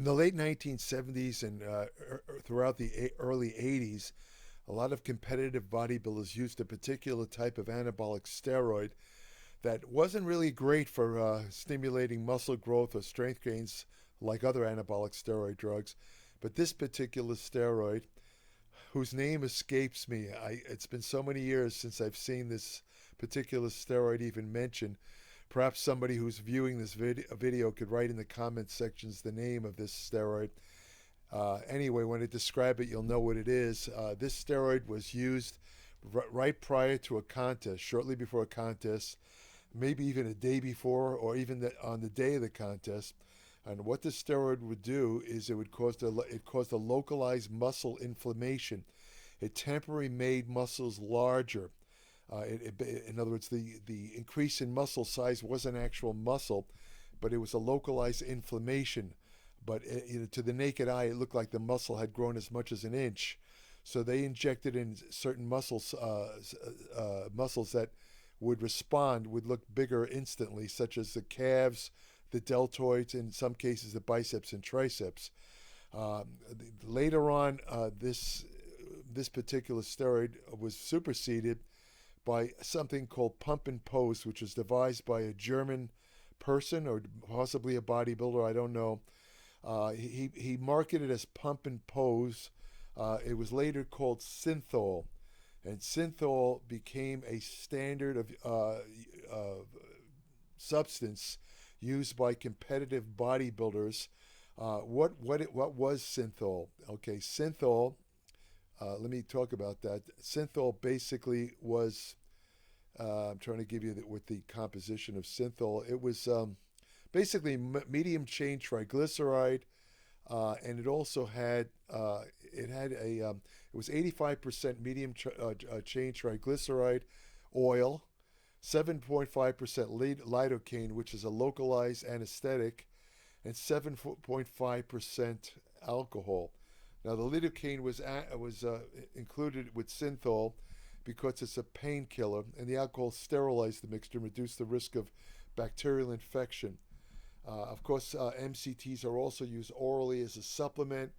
In the late 1970s and throughout the early 80s, a lot of competitive bodybuilders used a particular type of anabolic steroid that wasn't really great for stimulating muscle growth or strength gains like other anabolic steroid drugs. But this particular steroid, whose name escapes me, it's been so many years since I've seen this particular steroid even mentioned. Perhaps somebody who's viewing this video could write in the comment sections the name of this steroid. Anyway, when I describe it, you'll know what it is. This steroid was used right prior to a contest, shortly before a contest, maybe even a day before, or even on the day of the contest. And what the steroid would do is it caused a localized muscle inflammation. It temporarily made muscles larger. In other words, the increase in muscle size wasn't actual muscle, but it was a localized inflammation. But to the naked eye, it looked like the muscle had grown as much as an inch. So they injected in certain muscles that would respond, would look bigger instantly, such as the calves, the deltoids, in some cases the biceps and triceps. Later on, this particular steroid was superseded by something called pump and pose, which was devised by a German person or possibly a bodybuilder, I don't know. He marketed it as pump and pose. It was later called synthol, and synthol became a standard of substance used by competitive bodybuilders. What was synthol? Okay, synthol. Let me talk about that. Synthol basically was. I'm trying to give you what the composition of synthol. It was basically medium chain triglyceride, and it also had it was 85% medium chain triglyceride oil, 7.5% lidocaine, which is a localized anesthetic, and 7.5% alcohol. Now, the lidocaine was included with synthol because it's a painkiller, and the alcohol sterilized the mixture and reduced the risk of bacterial infection. Of course, MCTs are also used orally as a supplement.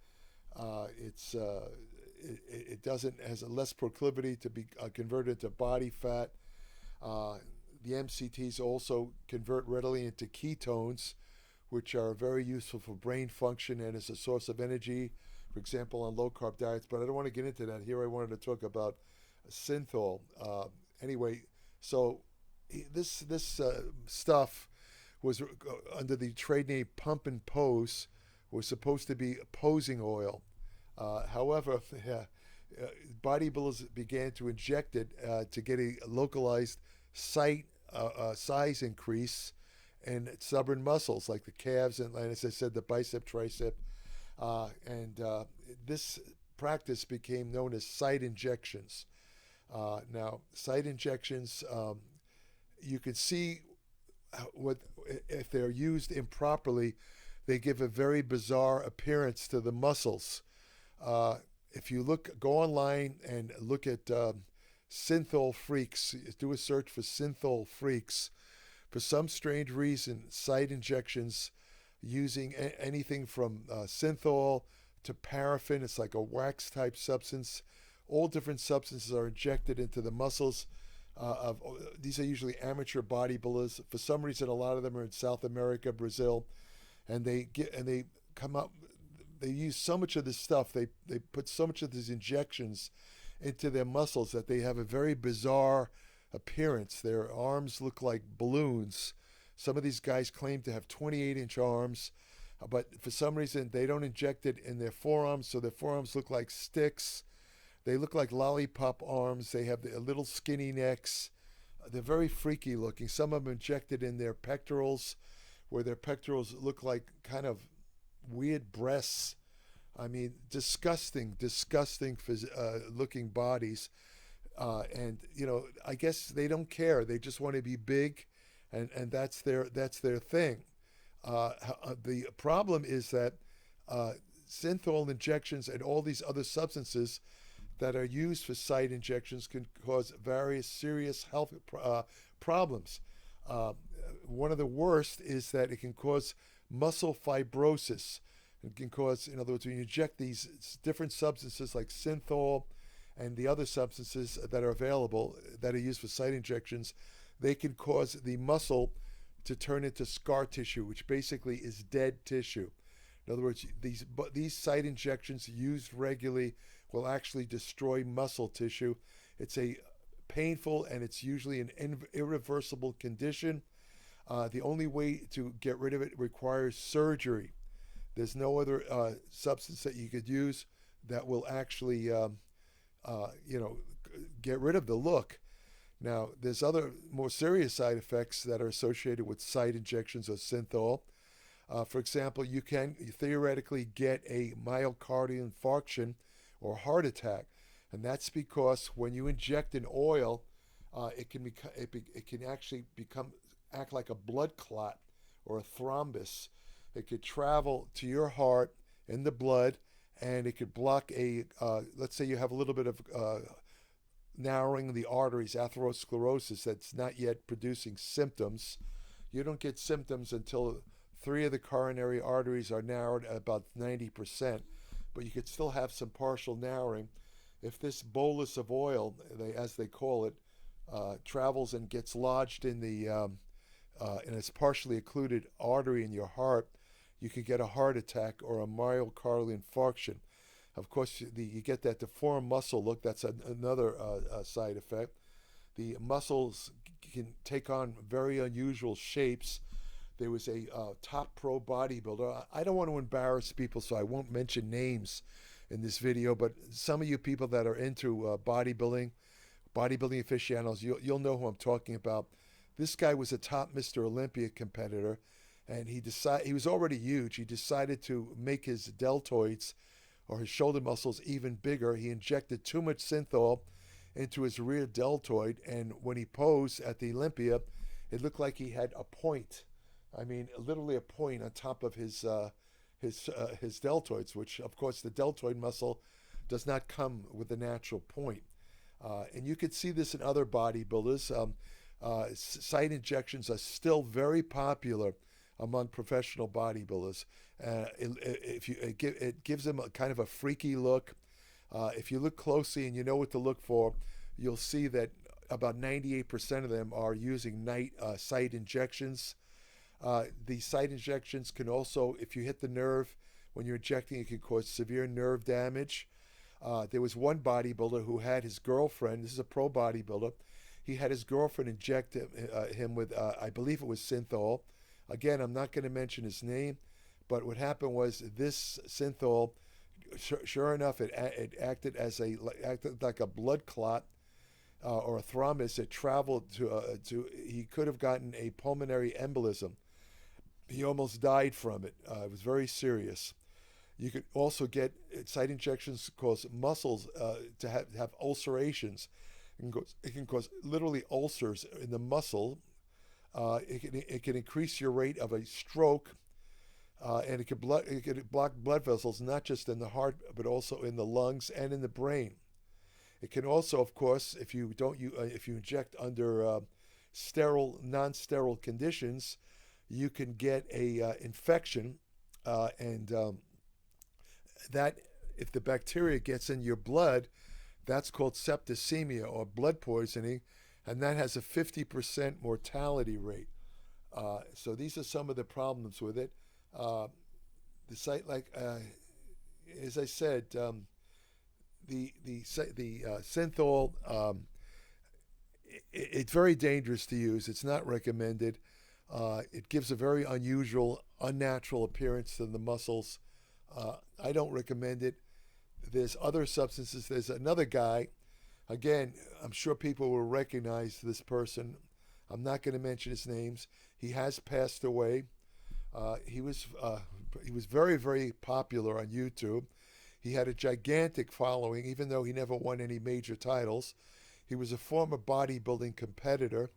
It doesn't has a less proclivity to be converted to body fat. The MCTs also convert readily into ketones, which are very useful for brain function and as a source of energy, for example, on low carb diets. But I don't want to get into that here. I wanted to talk about synthol. Anyway, so this stuff was under the trade name Pump and Pose, was supposed to be posing oil. However, bodybuilders began to inject it to get a localized size increase in stubborn muscles like the calves and as I said, the bicep, tricep. And this practice became known as site injections. Now, site injections, you can see what if they're used improperly, they give a very bizarre appearance to the muscles. If you go online and look at synthol freaks, do a search for synthol freaks. For some strange reason, site injections using anything from synthol to paraffin, it's like a wax type substance. All different substances are injected into the muscles these are usually amateur bodybuilders. For some reason, a lot of them are in South America, Brazil, and they come up. They use so much of this stuff. They put so much of these injections into their muscles that they have a very bizarre appearance. Their arms look like balloons. Some of these guys claim to have 28-inch arms, but for some reason they don't inject it in their forearms, so their forearms look like sticks. They look like lollipop arms. They have little skinny necks. They're very freaky looking. Some of them injected in their pectorals, where their pectorals look like kind of weird breasts. I mean, disgusting looking bodies. And I guess they don't care. They just want to be big, and that's their thing. The problem is that synthol injections and all these other substances that are used for site injections can cause various serious health problems. One of the worst is that it can cause muscle fibrosis. It can cause, in other words, when you inject these different substances like synthol and the other substances that are available that are used for site injections, they can cause the muscle to turn into scar tissue, which basically is dead tissue. In other words, these site injections used regularly will actually destroy muscle tissue. It's a painful and it's usually an irreversible condition. The only way to get rid of it requires surgery. There's no other substance that you could use that will actually, get rid of the look. Now, there's other more serious side effects that are associated with site injections of synthol. For example, you can theoretically get a myocardial infarction or heart attack, and that's because when you inject an oil, it can actually act like a blood clot or a thrombus. It could travel to your heart in the blood, and it could block let's say you have a little bit of narrowing the arteries, atherosclerosis, that's not yet producing symptoms. You don't get symptoms until 3 of the coronary arteries are narrowed at about 90%, but you could still have some partial narrowing. If this bolus of oil, as they call it, travels and gets lodged in in its partially occluded artery in your heart, you could get a heart attack or a myocardial infarction. Of course, you get that deformed muscle look. That's another side effect. The muscles can take on very unusual shapes. There was a top pro bodybuilder. I don't want to embarrass people, so I won't mention names in this video, but some of you people that are into bodybuilding aficionados, you'll know who I'm talking about. This guy was a top Mr. Olympia competitor, and he was already huge. He decided to make his deltoids or his shoulder muscles even bigger. He injected too much synthol into his rear deltoid, and when he posed at the Olympia, it looked like he had a point. I mean, literally a point on top of his deltoids, which, of course, the deltoid muscle does not come with a natural point. And you could see this in other bodybuilders. Site injections are still very popular among professional bodybuilders. It gives them a kind of a freaky look. If you look closely and you know what to look for, you'll see that about 98% of them are using site injections. The site injections can also, if you hit the nerve when you're injecting, it can cause severe nerve damage. There was one bodybuilder who had his girlfriend, this is a pro bodybuilder, he had his girlfriend inject him with, I believe it was synthol. Again, I'm not going to mention his name, but what happened was this synthol, sure enough, it acted like a blood clot or a thrombus. It traveled he could have gotten a pulmonary embolism. He almost died from it. It was very serious. You could also get site injections cause muscles to have ulcerations. It can cause literally ulcers in the muscle. It can increase your rate of a stroke, and it can block blood vessels, not just in the heart, but also in the lungs and in the brain. It can also, of course, if you inject under non-sterile conditions, you can get a infection, and that if the bacteria gets in your blood, that's called septicemia or blood poisoning, and that has a 50% mortality rate. So these are some of the problems with it. The site, as I said, the synthol, it's very dangerous to use. It's not recommended. It gives a very unusual, unnatural appearance to the muscles. I don't recommend it. There's other substances. There's another guy. Again, I'm sure people will recognize this person. I'm not going to mention his names. He has passed away. He was very, very popular on YouTube. He had a gigantic following, even though he never won any major titles. He was a former bodybuilding competitor.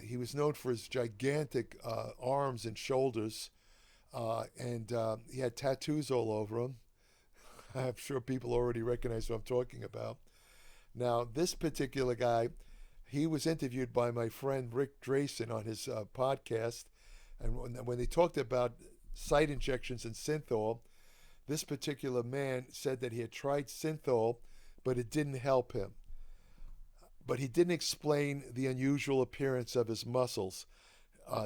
He was known for his gigantic arms and shoulders, and he had tattoos all over him. I'm sure people already recognize what I'm talking about. Now, this particular guy, he was interviewed by my friend Rick Drayson on his podcast, and when they talked about site injections in synthol. This particular man said that he had tried synthol, but it didn't help him. But he didn't explain the unusual appearance of his muscles.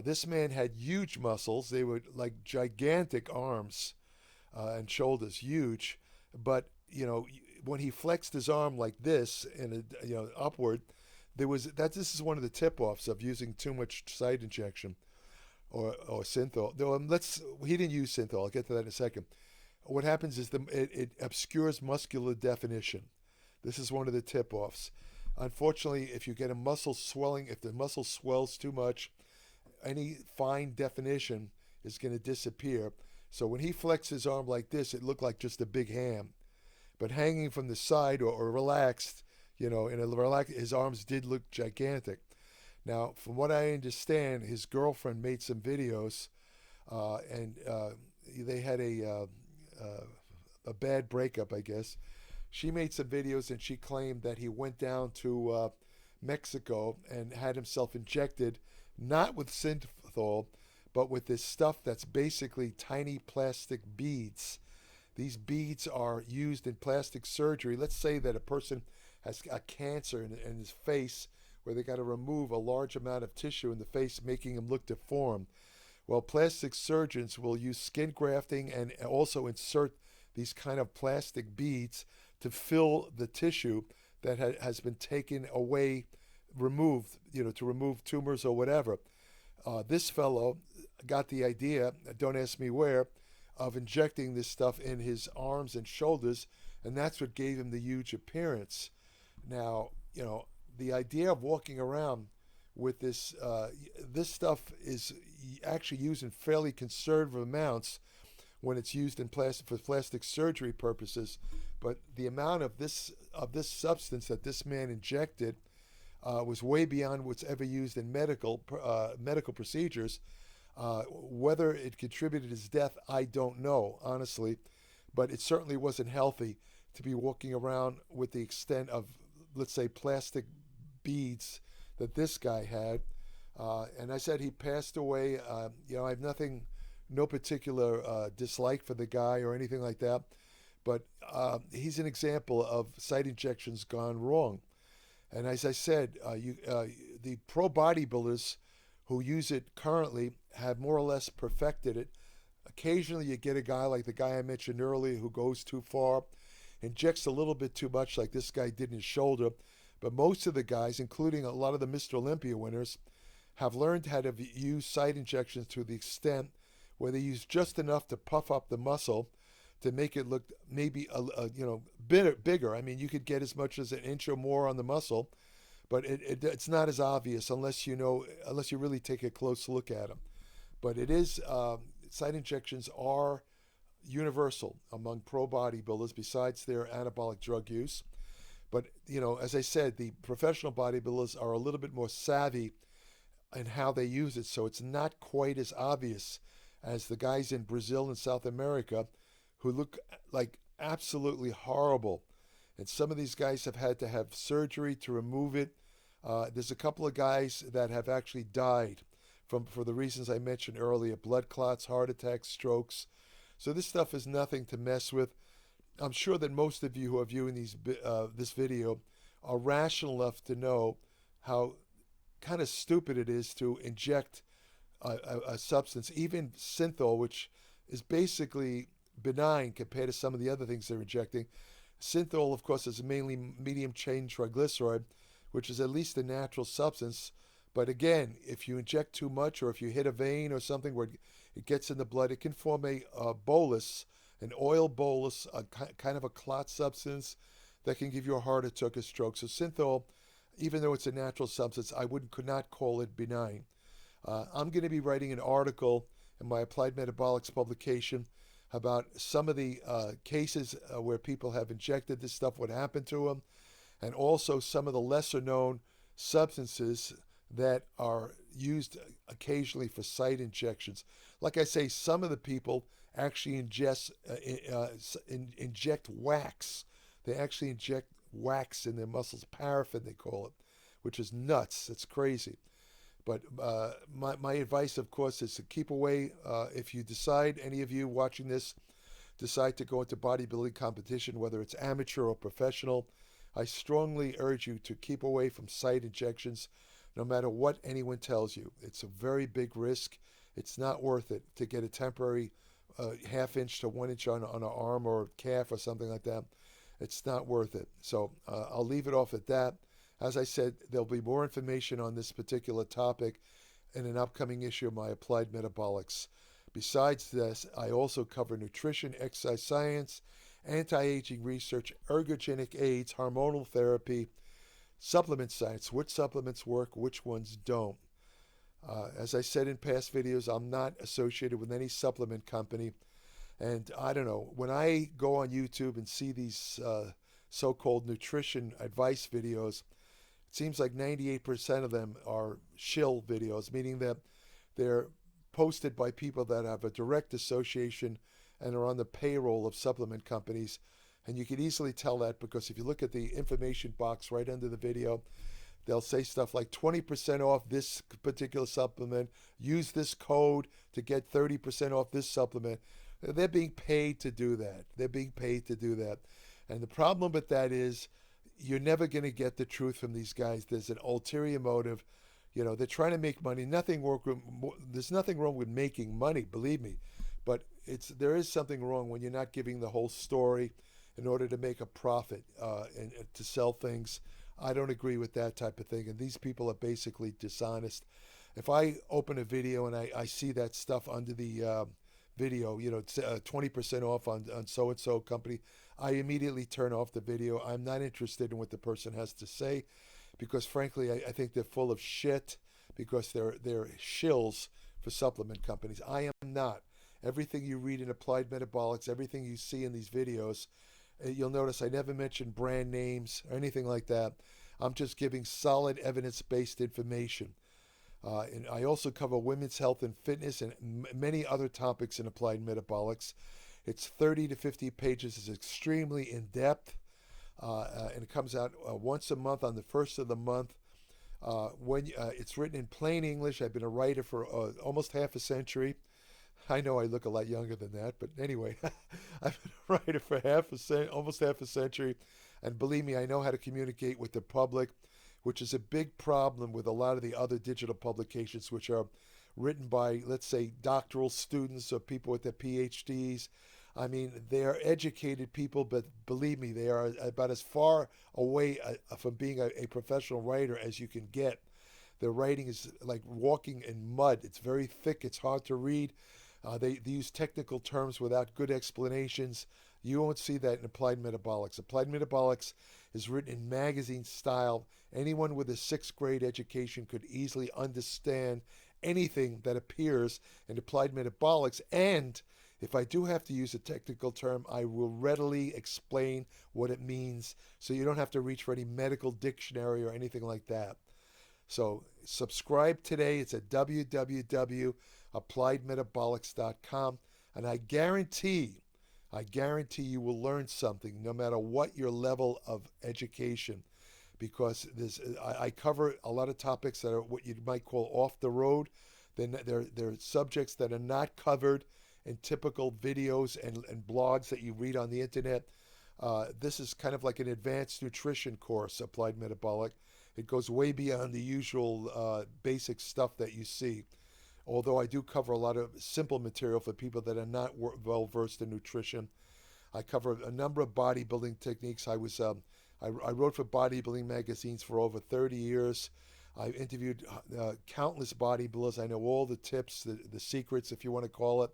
This man had huge muscles. They were like gigantic arms and shoulders, huge. But when he flexed his arm like this and upward, there was that. This is one of the tip-offs of using too much site injection or synthol. Though he didn't use synthol. I'll get to that in a second. What happens is it obscures muscular definition. This is one of the tip-offs. Unfortunately, if you get a muscle swelling, if the muscle swells too much, any fine definition is going to disappear. So when he flexed his arm like this, it looked like just a big ham. But hanging from the side or relaxed, his arms did look gigantic. Now, from what I understand, his girlfriend made some videos, and they had a bad breakup, I guess. She made some videos and she claimed that he went down to Mexico and had himself injected, not with synthol, but with this stuff that's basically tiny plastic beads. These beads are used in plastic surgery. Let's say that a person has a cancer in his face where they got to remove a large amount of tissue in the face, making him look deformed. Well, plastic surgeons will use skin grafting and also insert these kind of plastic beads to fill the tissue that has been taken away, removed, to remove tumors or whatever. This fellow got the idea, don't ask me where, of injecting this stuff in his arms and shoulders, and that's what gave him the huge appearance. Now, the idea of walking around with this stuff is actually used in fairly conservative amounts when it's used in for plastic surgery purposes, but the amount of this substance that this man injected was way beyond what's ever used in medical procedures. Whether it contributed to his death, I don't know, honestly, but it certainly wasn't healthy to be walking around with the extent of, let's say, plastic beads that this guy had. And I said he passed away. I have no particular dislike for the guy or anything like that, but he's an example of site injections gone wrong. And as I said, the pro bodybuilders who use it currently have more or less perfected it. Occasionally you get a guy like the guy I mentioned earlier who goes too far, injects a little bit too much like this guy did in his shoulder, but most of the guys, including a lot of the Mr. Olympia winners, have learned how to use site injections to the extent where they use just enough to puff up the muscle to make it look maybe bigger. I mean, you could get as much as an inch or more on the muscle, but it's not as obvious unless you really take a close look at them. But it is site injections are universal among pro bodybuilders besides their anabolic drug use. But as I said, the professional bodybuilders are a little bit more savvy in how they use it, so it's not quite as obvious as the guys in Brazil and South America who look like absolutely horrible. And some of these guys have had to have surgery to remove it. There's a couple of guys that have actually died for the reasons I mentioned earlier: blood clots, heart attacks, strokes. So this stuff is nothing to mess with. I'm sure that most of you who are viewing this video are rational enough to know how kind of stupid it is to inject a substance, even synthol, which is basically benign compared to some of the other things they're injecting. Synthol, of course, is mainly medium chain triglyceride, which is at least a natural substance. But again, if you inject too much or if you hit a vein or something where it gets in the blood, it can form a bolus, an oil bolus, a kind of a clot substance that can give you a heart attack or stroke. So synthol, even though it's a natural substance, could not call it benign. I'm going to be writing an article in my Applied Metabolics publication about some of the cases where people have injected this stuff, what happened to them, and also some of the lesser known substances that are used occasionally for site injections. Like I say, some of the people actually inject wax. They actually inject wax in their muscles, paraffin they call it, which is nuts. It's crazy. But my advice, of course, is to keep away. If you decide, any of you watching this, decide to go into bodybuilding competition, whether it's amateur or professional, I strongly urge you to keep away from site injections, no matter what anyone tells you. It's a very big risk. It's not worth it to get a temporary half inch to 1 inch on an arm or calf or something like that. It's not worth it. So I'll leave it off at that. As I said, there'll be more information on this particular topic in an upcoming issue of my Applied Metabolics. Besides this, I also cover nutrition, exercise science, anti-aging research, ergogenic aids, hormonal therapy, supplement science, which supplements work, which ones don't. As I said in past videos, I'm not associated with any supplement company. And I don't know, when I go on YouTube and see these so-called nutrition advice videos, it seems like 98% of them are shill videos, meaning that they're posted by people that have a direct association and are on the payroll of supplement companies. And you can easily tell that because if you look at the information box right under the video, they'll say stuff like 20% off this particular supplement, use this code to get 30% off this supplement. They're being paid to do that. They're being paid to do that. And the problem with that is you're never going to get the truth from these guys. There's an ulterior motive. You know, they're trying to make money. There's nothing wrong with making money, believe me. But there is something wrong when you're not giving the whole story in order to make a profit and to sell things. I don't agree with that type of thing. And these people are basically dishonest. If I open a video and I see that stuff under the video, you know, it's 20% off on so-and-so company, I immediately turn off the video. I'm not interested in what the person has to say because, frankly, I think they're full of shit because they're shills for supplement companies. I am not. Everything you read in Applied Metabolics, everything you see in these videos, you'll notice I never mention brand names or anything like that. I'm just giving solid evidence-based information. And I also cover women's health and fitness and many other topics in Applied Metabolics. It's 30 to 50 pages. It's extremely in-depth. And it comes out once a month on the first of the month. It's written in plain English. I've been a writer for almost half a century. I know I look a lot younger than that, but anyway, I've been a writer for almost half a century. And believe me, I know how to communicate with the public, which is a big problem with a lot of the other digital publications, which are written by, let's say, doctoral students or people with their PhDs. I mean, they are educated people, but believe me, they are about as far away from being a professional writer as you can get. Their writing is like walking in mud. It's very thick. It's hard to read. They use technical terms without good explanations. You won't see that in Applied Metabolics. Applied Metabolics is written in magazine style. Anyone with a sixth grade education could easily understand anything that appears in Applied Metabolics. And if I do have to use a technical term, I will readily explain what it means so you don't have to reach for any medical dictionary or anything like that. So subscribe today. It's at www.appliedmetabolics.com. And I guarantee you will learn something no matter what your level of education, because I cover a lot of topics that are what you might call off the road. They're subjects that are not covered in typical videos and blogs that you read on the internet. This is kind of like an advanced nutrition course, Applied Metabolic. It goes way beyond the usual basic stuff that you see. Although I do cover a lot of simple material for people that are not well versed in nutrition. I cover a number of bodybuilding techniques. I wrote for bodybuilding magazines for over 30 years. I interviewed countless bodybuilders. I know all the tips, the secrets, if you want to call it.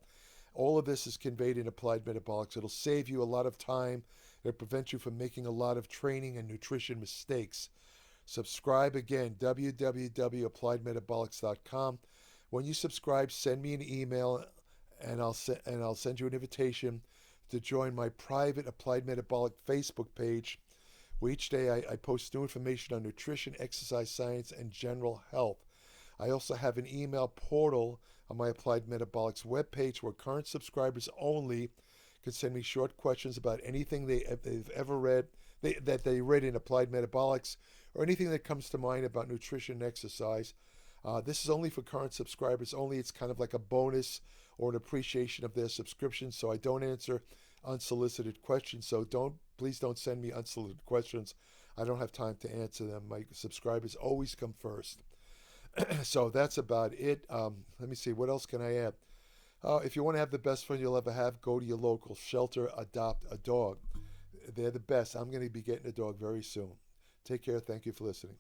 All of this is conveyed in Applied Metabolics. It'll save you a lot of time. It'll prevent you from making a lot of training and nutrition mistakes. Subscribe again, www.appliedmetabolics.com. When you subscribe, send me an email, and I'll send you an invitation to join my private Applied Metabolic Facebook page, where each day I post new information on nutrition, exercise science, and general health. I also have an email portal on my Applied Metabolics webpage where current subscribers only can send me short questions about anything they've ever read, that they read in Applied Metabolics, or anything that comes to mind about nutrition and exercise. This is only for current subscribers only. It's kind of like a bonus or an appreciation of their subscription. So I don't answer unsolicited questions. So please don't send me unsolicited questions. I don't have time to answer them. My subscribers always come first. So that's about it. Let me see. What else can I add? If you want to have the best fun you'll ever have, go to your local shelter, adopt a dog. They're the best. I'm going to be getting a dog very soon. Take care. Thank you for listening.